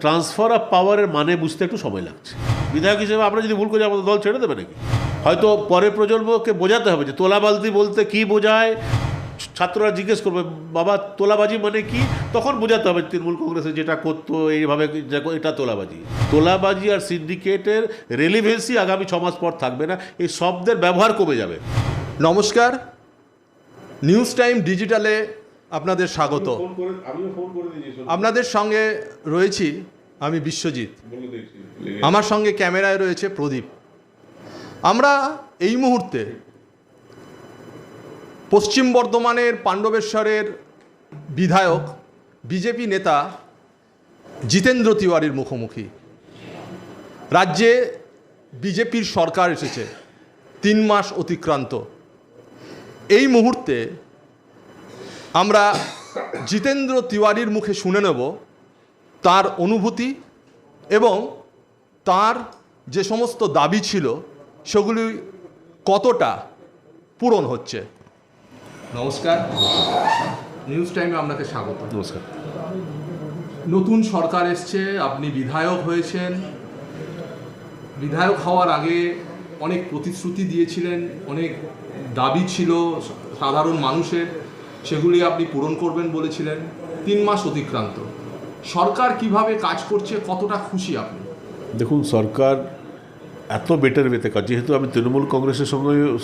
Transfer of পাওয়ারের মানে বুঝতে একটু সময় লাগছে। বিধায়ক হিসেবে আমরা যদি ভুল করি আমাদের দল ছেড়ে দেবে নাকি? হয়তো পরের প্রজন্মকে বোঝাতে হবে যে তোলাবাজি বলতে কি বোঝায়। ছাত্ররা জিজ্ঞেস করবে বাবা তোলাবাজি মানে কি, তখন বোঝাতে হবে তৃণমূল কংগ্রেসে যেটা করতো এইভাবে এটা তোলাবাজি। তোলাবাজি আর সিন্ডিকেটের রেলিভেন্সি আগামী 6 মাস পর থাকবে না, এই শব্দের ব্যবহার কমে যাবে। নমস্কার, নিউজ টাইম ডিজিটালে আপনাদের স্বাগত। আপনাদের সঙ্গে রয়েছি আমি বিশ্বজিৎ, আমার সঙ্গে ক্যামেরায় রয়েছে প্রদীপ। আমরা এই মুহূর্তে পশ্চিম বর্ধমানের পাণ্ডবেশ্বরের বিধায়ক বিজেপি নেতা জিতেন্দ্র তিওয়ারির মুখোমুখি। রাজ্যে বিজেপির সরকার এসেছে 3 মাস অতিক্রান্ত। এই মুহূর্তে আমরা জিতেন্দ্র তিওয়ারির মুখে শুনে নেব তার অনুভূতি এবং তার যে সমস্ত দাবি ছিল সেগুলি কতটা পূরণ হচ্ছে। নমস্কার, নিউজ টাইমে আপনাকে স্বাগত। নমস্কার। নতুন সরকার এসছে, আপনি বিধায়ক হয়েছেন। বিধায়ক হওয়ার আগে অনেক প্রতিশ্রুতি দিয়েছিলেন, অনেক দাবি ছিল সাধারণ মানুষের, সেগুলি আপনি পূরণ করবেন বলেছিলেন। 3 মাস অতিক্রান্ত, সরকার কিভাবে কাজ করছে, কতটা খুশি আপনি? দেখুন, সরকার এত বেটার ওয়েতে কাজ, যেহেতু আমি তৃণমূল কংগ্রেসের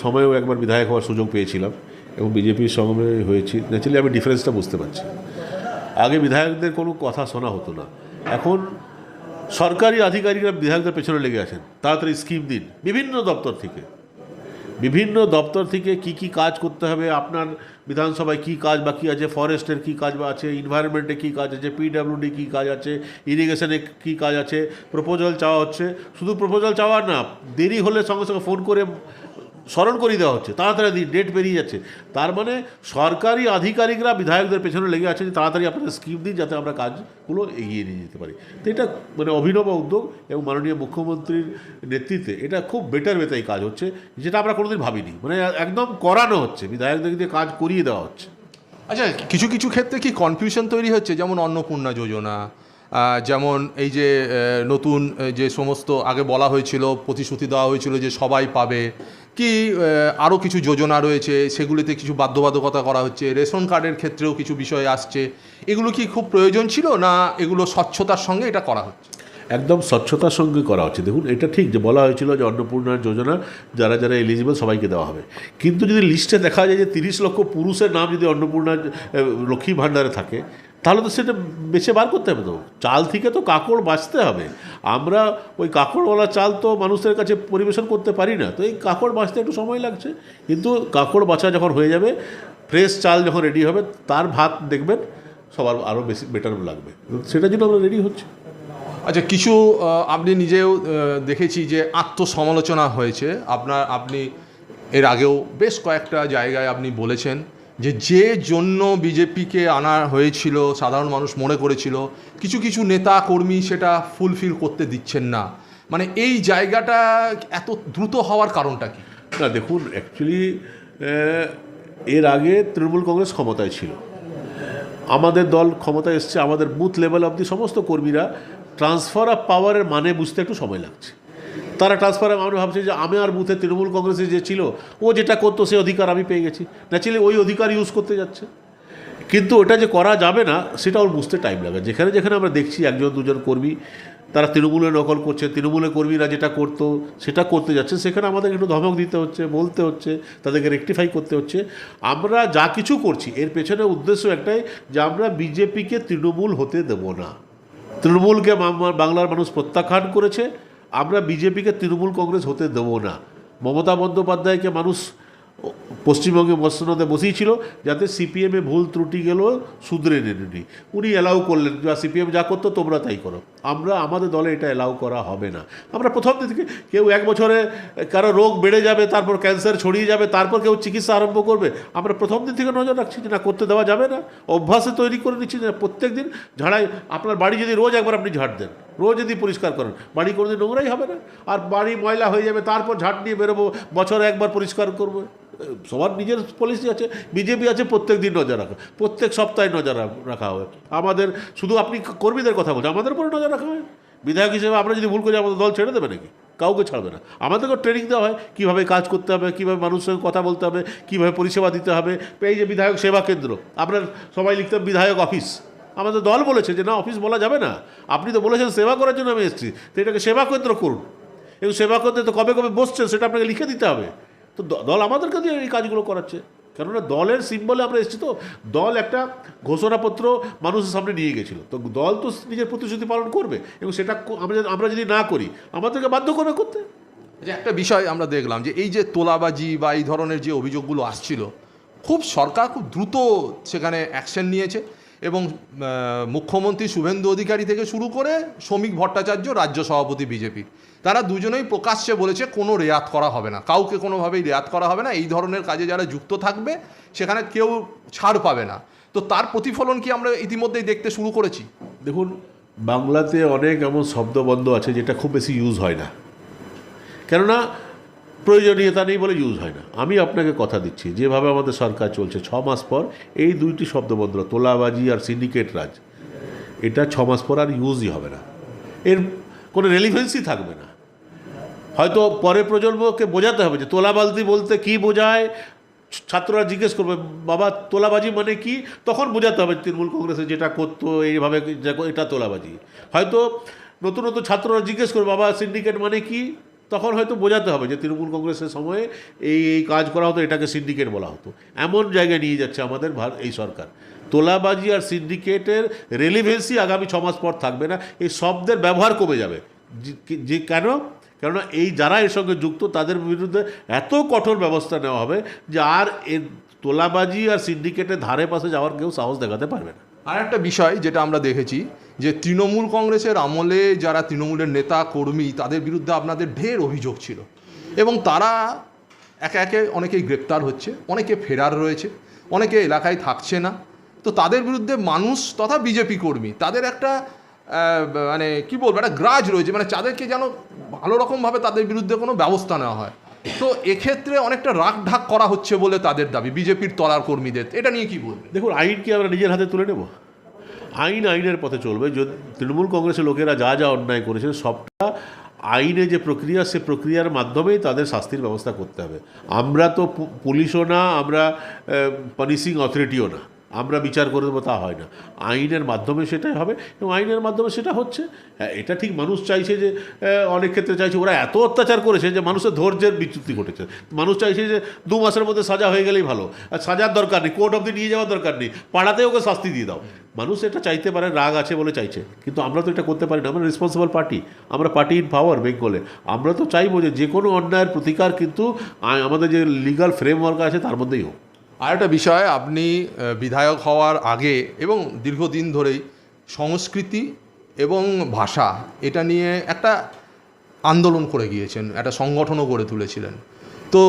সময়েও একবার বিধায়ক হওয়ার সুযোগ পেয়েছিলাম এবং বিজেপির সঙ্গে হয়েছি, ন্যাচারালি আমি ডিফারেন্সটা বুঝতে পারছি। আগে বিধায়কদের কোনো কথা শোনা হতো না, এখন সরকারি আধিকারিকরা বিধায়কদের পেছনে লেগে আছেন। তাড়াতাড়ি স্কিম দিন, বিভিন্ন দপ্তর থেকে কি কি কাজ করতে হবে, আপনার বিধানসভায় কি কাজ বাকি আছে, ফরেস্টের কি কাজ আছে, এনভায়রনমেন্টে কি কাজ আছে, পিডব্লিউডি কি কাজ আছে, ইরিগেশনে কি কাজ আছে, প্রপোজাল চাওয়া হচ্ছে। শুধু প্রপোজাল চাওয়া না, দেরি হলে সঙ্গে সঙ্গে ফোন করে স্মরণ করিয়ে দেওয়া হচ্ছে, তাড়াতাড়ি ডেট বেরিয়ে যাচ্ছে। তার মানে সরকারি আধিকারিকরা বিধায়কদের পেছনে লেগে আছে যে তাড়াতাড়ি আপনাদের স্কিম দিন যাতে আমরা কাজগুলো এগিয়ে নিয়ে যেতে পারি। তো এটা মানে অভিনব উদ্যোগ এবং মাননীয় মুখ্যমন্ত্রীর নেতৃত্বে এটা খুব বেটার ওয়েতে এই কাজ হচ্ছে, যেটা আমরা কোনোদিন ভাবিনি। মানে একদম করানো হচ্ছে, বিধায়কদের দিয়ে কাজ করিয়ে দেওয়া হচ্ছে। আচ্ছা, কিছু কিছু ক্ষেত্রে কি কনফিউশন তৈরি হচ্ছে, যেমন অন্নপূর্ণা যোজনা, যেমন এই যে নতুন যে সমস্ত আগে বলা হয়েছিল, প্রতিশ্রুতি দেওয়া হয়েছিল যে সবাই পাবে, কি আরও কিছু যোজনা রয়েছে সেগুলিতে কিছু বাধ্যবাধকতা করা হচ্ছে, রেশন কার্ডের ক্ষেত্রেও কিছু বিষয় আসছে, এগুলো কি খুব প্রয়োজন ছিল না এগুলো স্বচ্ছতার সঙ্গে এটা করা হচ্ছে? একদম স্বচ্ছতার সঙ্গে করা হচ্ছে। দেখুন, এটা ঠিক যে বলা হয়েছিল যে অন্নপূর্ণার যোজনা যারা যারা এলিজিবল সবাইকে দেওয়া হবে, কিন্তু যদি লিস্টে দেখা যায় যে 30 লক্ষ পুরুষের নাম যদি অন্নপূর্ণা লক্ষ্মী ভাণ্ডারে থাকে, তাহলে তো সেটা বেছে বার করতে হবে। তো চাল থেকে তো কাকড় বাঁচতে হবে, আমরা ওই কাকড়ওয়ালা চাল তো মানুষের কাছে পরিবেশন করতে পারি না। তো এই কাকড় বাঁচতে একটু সময় লাগছে, কিন্তু কাকড় বাছা যখন হয়ে যাবে, ফ্রেশ চাল যখন রেডি হবে, তার ভাত দেখবেন সবার আরও বেশি বেটার লাগবে। সেটার জন্য আমরা রেডি হচ্ছি। আচ্ছা, কিছু আপনি নিজেও দেখেছি যে আত্মসমালোচনা হয়েছে আপনি এর আগেও বেশ কয়েকটা জায়গায় আপনি বলেছেন যে জন্য বিজেপিকে আনা হয়েছিল সাধারণ মানুষ মনে করেছিল, কিছু কিছু নেতা কর্মী সেটা ফুলফিল করতে দিচ্ছেন না। মানে এই জায়গাটা এত দ্রুত হওয়ার কারণটা কি? না, দেখুন, অ্যাকচুয়ালি এর আগে তৃণমূল কংগ্রেস ক্ষমতায় ছিল, আমাদের দল ক্ষমতায় এসছে, আমাদের বুথ লেভেল অবধি সমস্ত কর্মীরা ট্রান্সফার অফ পাওয়ারের মানে বুঝতে একটু সময় লাগছে। তারা ট্রান্সফার আমরা ভাবছি যে আমি আর বুথে তৃণমূল কংগ্রেসে যে ছিল ও যেটা করতো সে অধিকার আমি পেয়ে গেছি, ন্যাচারালি ওই অধিকার ইউজ করতে যাচ্ছে। কিন্তু ওটা যে করা যাবে না সেটা ওর বুঝতে টাইম লাগে। যেখানে যেখানে আমরা দেখছি 1-2 কর্মী তারা তৃণমূলের নকল করছে, তৃণমূলের কর্মীরা যেটা করতো সেটা করতে যাচ্ছে, সেখানে আমাদের একটু ধমক দিতে হচ্ছে, বলতে হচ্ছে, তাদেরকে রেকটিফাই করতে হচ্ছে। আমরা যা কিছু করছি এর পেছনে উদ্দেশ্য একটাই যে আমরা বিজেপিকে তৃণমূল হতে দেব না। তৃণমূলকে বাংলার মানুষ প্রত্যাখ্যান করেছে, আমরা বিজেপিকে তৃণমূল কংগ্রেস হতে দেব না। মমতা বন্দ্যোপাধ্যায়কে মানুষ পশ্চিমবঙ্গে মসনদে বসিয়েছিল যাতে সিপিএমে ভুল ত্রুটি গেলেও শুধরে নেননি, উনি অ্যালাউ করলেন যা সিপিএম যা করতো তোমরা তাই করো। আমাদের দলে এটা অ্যালাউ করা হবে না। আমরা প্রথম দিন থেকে কেউ 1 বছরে কারো রোগ বেড়ে যাবে, তারপর ক্যান্সার ছড়িয়ে যাবে, তারপর কেউ চিকিৎসা আরম্ভ করবে, আমরা প্রথম দিন থেকে নজর রাখছি যে না, করতে দেওয়া যাবে না। অভ্যাসে তৈরি করে নিচ্ছি যে প্রত্যেক দিন ঝাড়াই, আপনার বাড়ি যদি রোজ একবার আপনি ঝাড় দেন, রোজ যদি পরিষ্কার করেন, বাড়ি কোনোদিন নোংরাই হবে না। আর বাড়ি ময়লা হয়ে যাবে, তারপর ঝাড় নিয়ে বেরোবো, বছরে একবার পরিষ্কার করবো, সবার নিজের পলিসি আছে, বিজেপি আছে প্রত্যেক দিন নজর রাখা, প্রত্যেক সপ্তাহে নজর রাখা হবে। আমাদের শুধু আপনি কর্মীদের কথা বলছেন, আমাদের উপরে নজর রাখা হয়। বিধায়ক হিসেবে আমরা যদি ভুল করি আমাদের দল ছেড়ে দেবে নাকি? কাউকে ছাড়বে না। আমাদেরকেও ট্রেনিং দেওয়া হয় কীভাবে কাজ করতে হবে, কীভাবে মানুষের সঙ্গে কথা বলতে হবে, কীভাবে পরিষেবা দিতে হবে। এই যে বিধায়ক সেবা কেন্দ্র, আপনার সবাই লিখতাম বিধায়ক অফিস, আমাদের দল বলেছে যে না, অফিস বলা যাবে না, আপনি তো বলেছেন সেবা করার জন্য আমি এসেছি, তো এটাকে সেবা কেন্দ্র করুন। এবং সেবা কেন্দ্রে তো কবে কবে বসছেন সেটা আপনাকে লিখে দিতে হবে। তো দল আমাদেরকে দিয়ে এই কাজগুলো করাচ্ছে, কেননা দলের সিম্বলে আমরা এসেছি। তো দল একটা ঘোষণাপত্র মানুষের সামনে নিয়ে গেছিলো, তো দল তো নিজের প্রতিশ্রুতি পালন করবে, এবং সেটা আমরা যদি না করি আমাদেরকে বাধ্য করবে করতে। যে একটা বিষয় আমরা দেখলাম যে এই যে তোলাবাজি বা এই ধরনের যে অভিযোগগুলো আসছিল, খুব সরকার খুব দ্রুত সেখানে অ্যাকশন নিয়েছে, এবং মুখ্যমন্ত্রী শুভেন্দু অধিকারী থেকে শুরু করে শ্রমিক ভট্টাচার্য রাজ্য সভাপতি বিজেপি, তারা দুজনেই প্রকাশ্যে বলেছে কোনো রেয়াত করা হবে না, কাউকে কোনোভাবেই রেয়াত করা হবে না, এই ধরনের কাজে যারা যুক্ত থাকবে সেখানে কেউ ছাড় পাবে না। তো তার প্রতিফলন কি আমরা ইতিমধ্যেই দেখতে শুরু করেছি? দেখুন, বাংলাতে অনেক এমন শব্দবন্ধ আছে যেটা খুব বেশি ইউজ হয় না, কেননা প্রয়োজনীয়তা নেই বলে ইউজ হয় না। আমি আপনাকে কথা দিচ্ছি, যেভাবে আমাদের সরকার চলছে 6 মাস পর এই দুইটি শব্দবন্ধ, তোলাবাজি আর সিন্ডিকেট রাজ, এটা 6 মাস পর আর ইউজই হবে না, এর কোনো রেলিভেন্সই থাকবে না। হয়তো পরের প্রজন্মকে বোঝাতে হবে যে তোলাবাজি বলতে কী বোঝায়, ছাত্ররা জিজ্ঞেস করবে বাবা তোলাবাজি মানে কি, তখন বোঝাতে হবে তৃণমূল কংগ্রেসে যেটা করতো এইভাবে এটা তোলাবাজি। হয়তো নতুন নতুন ছাত্ররা জিজ্ঞেস করবে বাবা সিন্ডিকেট মানে কি, তখন হয়তো বোঝাতে হবে যে তৃণমূল কংগ্রেসের সময়ে এই কাজ করা হতো, এটাকে সিন্ডিকেট বলা হতো। এমন জায়গায় নিয়ে যাচ্ছে আমাদের এই সরকার। তোলাবাজি আর সিন্ডিকেটের রেলিভেন্সি আগামী 6 মাস পর থাকবে না, এই শব্দের ব্যবহার কমে যাবে। যে কেননা এই যারা এর সঙ্গে যুক্ত তাদের বিরুদ্ধে এত কঠোর ব্যবস্থা নেওয়া হবে যে আর এর তোলাবাজি আর সিন্ডিকেটের ধারে পাশে যাওয়ার কেউ সাহস দেখাতে পারবে না। আর একটা বিষয় যেটা আমরা দেখেছি যে তৃণমূল কংগ্রেসের আমলে যারা তৃণমূলের নেতা কর্মী, তাদের বিরুদ্ধে আপনাদের ঢের অভিযোগ ছিল, এবং তারা একে একে অনেকেই গ্রেপ্তার হচ্ছে, অনেকে ফেরার রয়েছে, অনেকে এলাকায় থাকছে না। তো তাদের বিরুদ্ধে মানুষ তথা বিজেপি কর্মী তাদের একটা মানে কি বলবো, একটা গ্রাজ রয়েছে, মানে তাদেরকে যেন ভালো রকমভাবে তাদের বিরুদ্ধে কোনো ব্যবস্থা নেওয়া হয়। তো এক্ষেত্রে অনেকটা রাগ ঢাক করা হচ্ছে বলে তাদের দাবি, বিজেপির তলার কর্মীদের। এটা নিয়ে কি বলবেন? দেখুন, আইন কি আমরা নিজের হাতে তুলে নেব? আইনের পথে চলবে। যদি তৃণমূল কংগ্রেসের লোকেরা যা যা অন্যায় করেছে সবটা আইনে যে প্রক্রিয়া, সে প্রক্রিয়ার মাধ্যমেই তাদের শাস্তির ব্যবস্থা করতে হবে। আমরা তো পুলিশও না, আমরা পানিশিং অথরিটিও না, আমরা বিচার করে দেবো তা হয় না। আইনের মাধ্যমে সেটাই হবে, এবং আইনের মাধ্যমে সেটা হচ্ছে। হ্যাঁ, এটা ঠিক মানুষ চাইছে যে, অনেক ক্ষেত্রে চাইছে, ওরা এত অত্যাচার করেছে যে মানুষের ধৈর্যের বিচ্যুতি ঘটেছে। মানুষ চাইছে যে 2 মাসের মধ্যে সাজা হয়ে গেলেই ভালো, আর সাজার দরকার নেই, কোর্ট অবধি নিয়ে যাওয়ার দরকার নেই, পাড়াতে ওকে শাস্তি দিয়ে দাও। মানুষ এটা চাইতে পারে, রাগ আছে বলে চাইছে, কিন্তু আমরা তো এটা করতে পারি না। আমরা রেসপন্সিবল পার্টি, আমরা পার্টি ইন পাওয়ার বেঙ্গলে। আমরা তো চাইবো যে কোনো অন্যায়ের প্রতিকার কিন্তু আমাদের যে লিগাল ফ্রেমওয়ার্ক আছে তার মধ্যেই হোক। আর একটা বিষয়, আপনি বিধায়ক হওয়ার আগে এবং দীর্ঘদিন ধরেই সংস্কৃতি এবং ভাষা এটা নিয়ে একটা আন্দোলন করে গিয়েছেন, একটা সংগঠনও গড়ে তুলেছিলেন। তো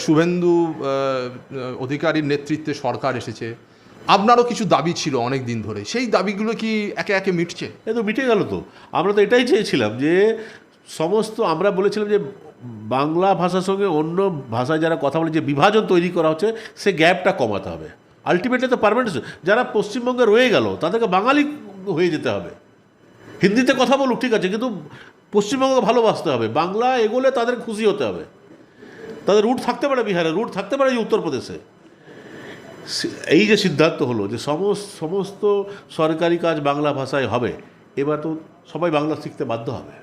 শুভেন্দু অধিকারীর নেতৃত্বে সরকার এসেছে, আপনারও কিছু দাবি ছিল অনেক দিন ধরে, সেই দাবিগুলো কি একে একে মিটছে? এ তো মিটে গেল। তো আমরা তো এটাই চেয়েছিলাম যে আমরা বলেছিলাম যে বাংলা ভাষার সঙ্গে অন্য ভাষায় যারা কথা বলে যে বিভাজন তৈরি করা হচ্ছে, সে গ্যাপটা কমাতে হবে। আলটিমেটলি তো পারমানেন্ট, যারা পশ্চিমবঙ্গে রয়ে গেল তাদেরকে বাঙালি হয়ে যেতে হবে। হিন্দিতে কথা বলুক ঠিক আছে, কিন্তু পশ্চিমবঙ্গকে ভালোবাসতে হবে। বাংলা এগোলে তাদের খুশি হতে হবে। তাদের রুট থাকতে পারে বিহারে, রুট থাকতে পারে উত্তরপ্রদেশে। এই যে সিদ্ধান্ত হলো যে সমস্ত সরকারি কাজ বাংলা ভাষায় হবে, এবার তো সবাই বাংলা শিখতে বাধ্য হবে।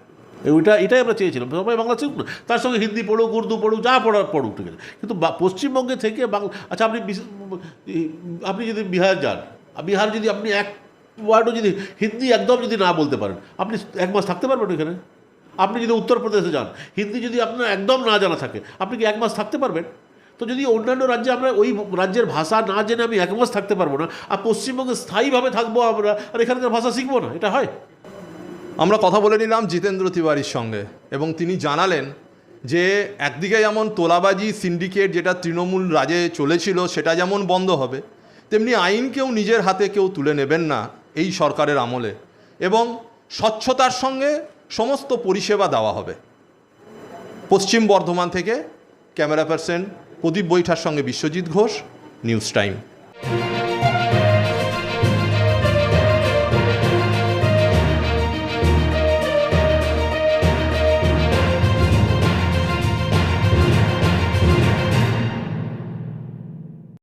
এটাই আমরা চেয়েছিলাম, সবাই বাংলা শিখুক না, তার সঙ্গে হিন্দি পড়ুক, উর্দু পড়ুক, যা পড়ুক ঠিক আছে, কিন্তু পশ্চিমবঙ্গে থেকে বাংলা। আচ্ছা, আপনি যদি বিহার যান, বিহার যদি আপনি এক ওয়ার্ডও যদি হিন্দি একদম যদি না বলতে পারেন, আপনি 1 মাস থাকতে পারবেন এখানে? আপনি যদি উত্তরপ্রদেশে যান, হিন্দি যদি আপনার একদম না জানা থাকে, আপনি কি 1 মাস থাকতে পারবেন? তো যদি অন্যান্য রাজ্যে আমরা ওই রাজ্যের ভাষা না জেনে আমি 1 মাস থাকতে পারবো না, আর পশ্চিমবঙ্গে স্থায়ীভাবে থাকবো আমরা, আর এখানকার ভাষা শিখবো না, এটা হয়? আমরা কথা বলে নিলাম জিতেন্দ্র তিওয়ারির সঙ্গে, এবং তিনি জানালেন যে একদিকে যেমন তোলাবাজি সিন্ডিকেট যেটা তৃণমূল রাজে চলেছিল সেটা যেমন বন্ধ হবে, তেমনি আইনকেও নিজের হাতে কেউ তুলে নেবেন না এই সরকারের আমলে, এবং স্বচ্ছতার সঙ্গে সমস্ত পরিষেবা দেওয়া হবে। পশ্চিম বর্ধমান থেকে ক্যামেরা পার্সন প্রদীপ বৈঠার সঙ্গে বিশ্বজিৎ ঘোষ, নিউজ টাইম।